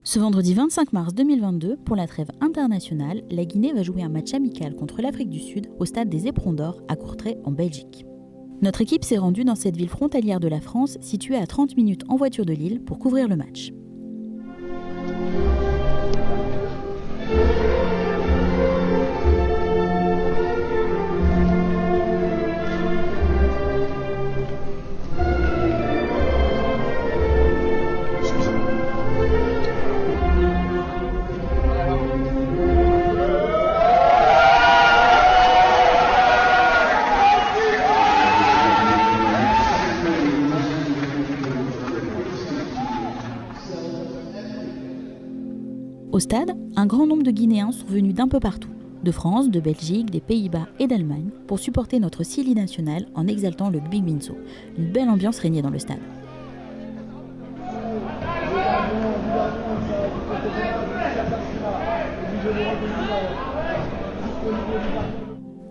Ce vendredi 25 mars 2022, pour la trêve internationale, la Guinée va jouer un match amical contre l'Afrique du Sud au stade des Éperons d'Or à Courtrai en Belgique. Notre équipe s'est rendue dans cette ville frontalière de la France, située à 30 minutes en voiture de Lille, pour couvrir le match. Au stade, un grand nombre de Guinéens sont venus d'un peu partout, de France, de Belgique, des Pays-Bas et d'Allemagne, pour supporter notre Sili national en exaltant le Big Minso. Une belle ambiance régnait dans le stade.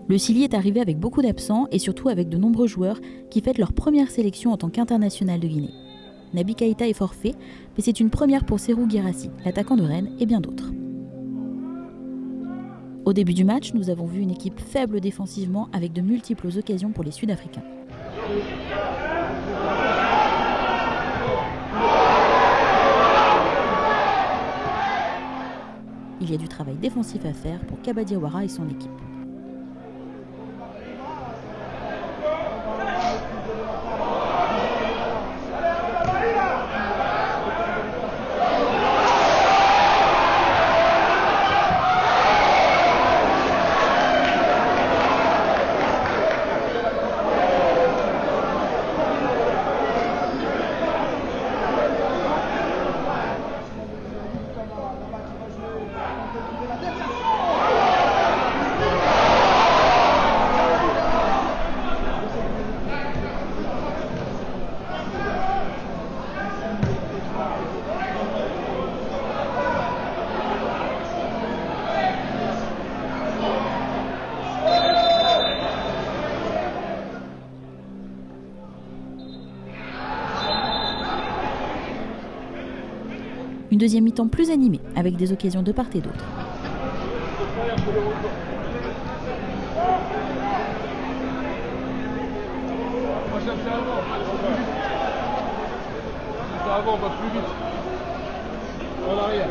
Le Sili est arrivé avec beaucoup d'absents et surtout avec de nombreux joueurs qui fêtent leur première sélection en tant qu'international de Guinée. Naby Keïta est forfait, mais c'est une première pour Serhou Guirassy, l'attaquant de Rennes et bien d'autres. Au début du match, nous avons vu une équipe faible défensivement avec de multiples occasions pour les Sud-Africains. Il y a du travail défensif à faire pour Kaba Diawara et son équipe. Une deuxième mi-temps plus animée, avec des occasions de part et d'autre. Avant, on va plus vite. En arrière,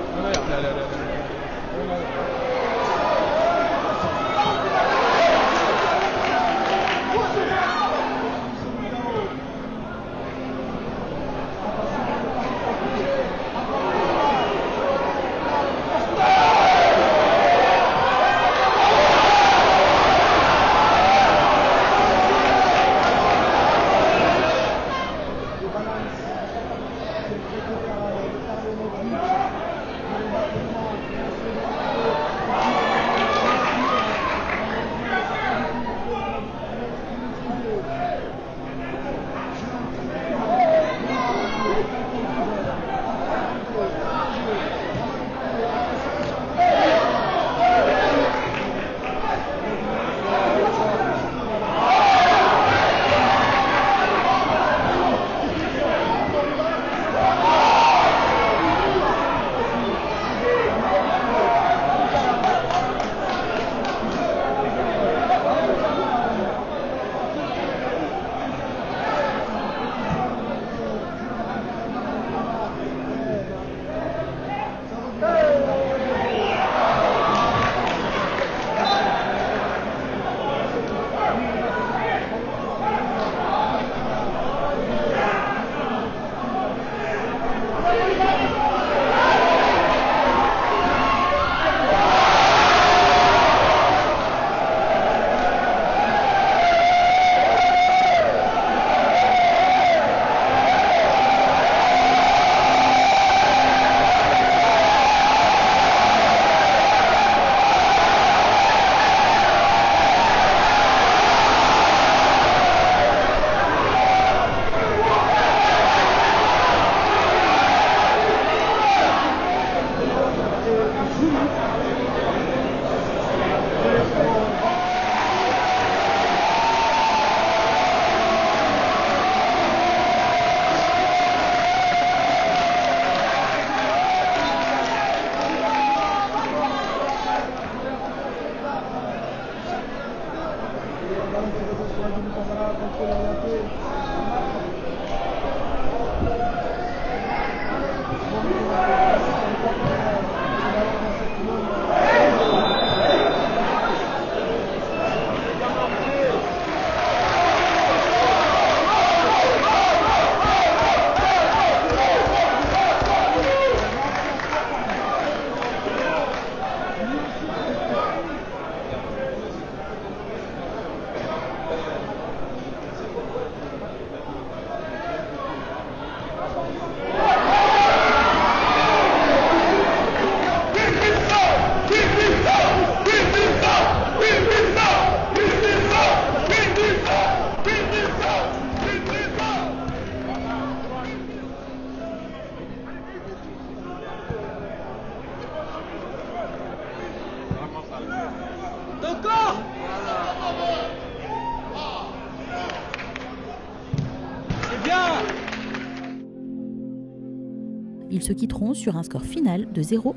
Ils se quitteront sur un score final de 0-0.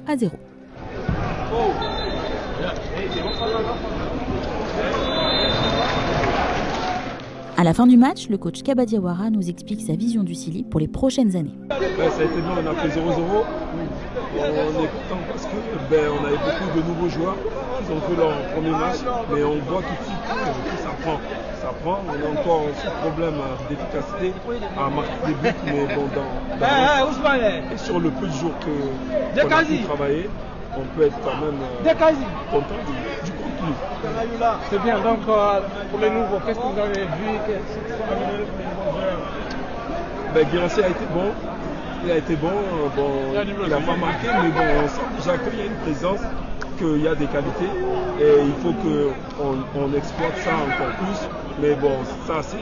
À la fin du match, le coach Kaba Diawara nous explique sa vision du Sili pour les prochaines années. Ça a été bien, on a fait 0-0. On est content parce qu'on avait beaucoup de nouveaux joueurs qui ont fait leur premier match, mais on voit tout de suite que ça prend. On a encore ce problème d'efficacité à marquer des buts, mais bon, et sur le peu de jours qu'on a pu travailler, on peut être quand même content du contenu. C'est bien, donc pour les nouveaux, qu'est-ce que vous avez vu? Guirassy a été bon. Il a été bon, il n'a pas marqué, mais bon, on sent déjà qu'il y a une présence, qu'il y a des qualités et il faut qu'on exploite ça encore plus. Mais bon, ça c'est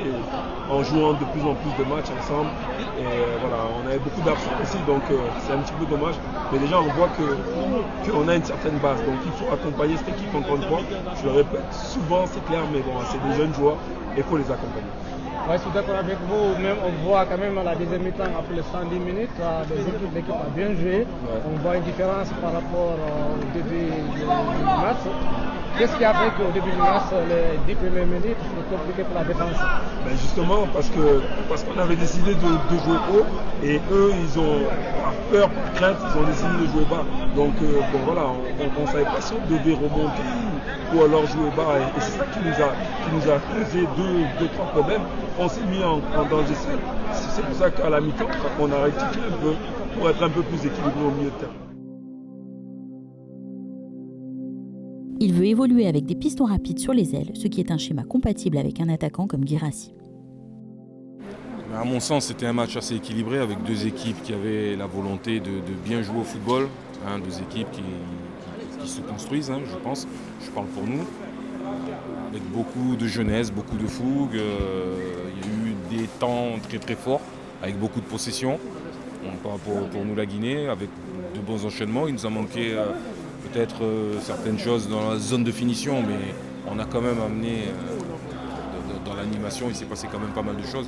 en jouant de plus en plus de matchs ensemble. Et voilà, on avait beaucoup d'absents aussi, donc c'est un petit peu dommage. Mais déjà on voit qu'on a une certaine base, donc il faut accompagner cette équipe encore une fois. Je le répète souvent, c'est clair, mais bon, c'est des jeunes joueurs et il faut les accompagner. Ouais, je suis d'accord avec vous. Même on voit quand même à la deuxième mi-temps, après les 110 minutes, l'équipe a bien joué. Ouais. On voit une différence par rapport au début du match. Qu'est-ce qui a fait qu'au début du match, les 10 premières minutes, c'est compliqué pour la défense? Justement, parce qu'on avait décidé de jouer haut et eux, ils ont, par peur, par crainte, ils ont décidé de jouer bas. Donc bon voilà, on ne savait pas si on devait remonter ou alors jouer bas. Et c'est ça qui nous a causé deux, trois problèmes. On s'est mis en danger seul. C'est pour ça qu'à la mi-temps, on a rectifié un peu pour être un peu plus équilibré au milieu de terrain. Il veut évoluer avec des pistons rapides sur les ailes, ce qui est un schéma compatible avec un attaquant comme Guirassy. À mon sens, c'était un match assez équilibré avec deux équipes qui avaient la volonté de bien jouer au football. Deux équipes qui se construisent, je pense. Je parle pour nous. Avec beaucoup de jeunesse, beaucoup de fougue. Il y a eu des temps très très forts, avec beaucoup de possession. Pour nous la Guinée, avec de bons enchaînements. Il nous a manqué peut-être certaines choses dans la zone de finition, mais on a quand même amené dans l'animation, il s'est passé quand même pas mal de choses.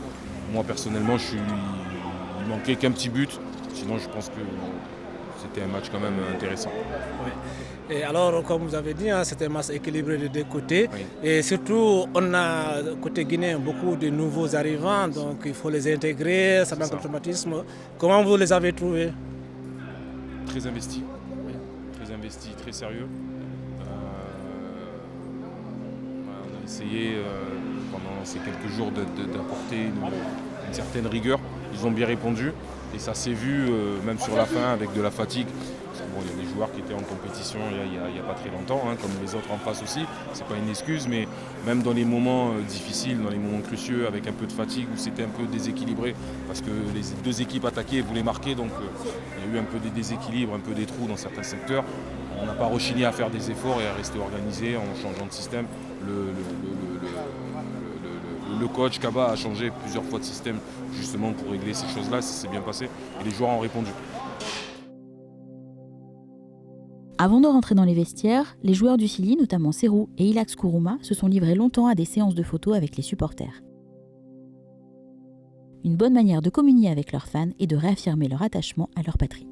Moi personnellement, il manquait qu'un petit but, sinon je pense que c'était un match quand même intéressant. Oui. Et alors, comme vous avez dit, c'était un match équilibré de deux côtés. Oui. Et surtout, on a, côté guinéen, beaucoup de nouveaux arrivants, donc il faut les intégrer, ça manque d'automatisme. Comment vous les avez trouvés? Très investis, très investis, très sérieux. On a essayé pendant ces quelques jours d'apporter une certaine rigueur. Ils ont bien répondu et ça s'est vu même sur la fin avec de la fatigue. Bon, il y a des joueurs qui étaient en compétition il n'y a pas très longtemps, comme les autres en face aussi. C'est pas une excuse, mais même dans les moments difficiles, dans les moments cruciaux, avec un peu de fatigue, où c'était un peu déséquilibré, parce que les deux équipes attaquaient et voulaient marquer, donc il y a eu un peu des déséquilibres, un peu des trous dans certains secteurs. On n'a pas rechigné à faire des efforts et à rester organisé en changeant de système. Le coach Kaba a changé plusieurs fois de système justement pour régler ces choses-là, ça s'est bien passé et les joueurs ont répondu. Avant de rentrer dans les vestiaires, les joueurs du Sili, notamment Serrou et Ilax Kourouma, se sont livrés longtemps à des séances de photos avec les supporters. Une bonne manière de communier avec leurs fans et de réaffirmer leur attachement à leur patrie.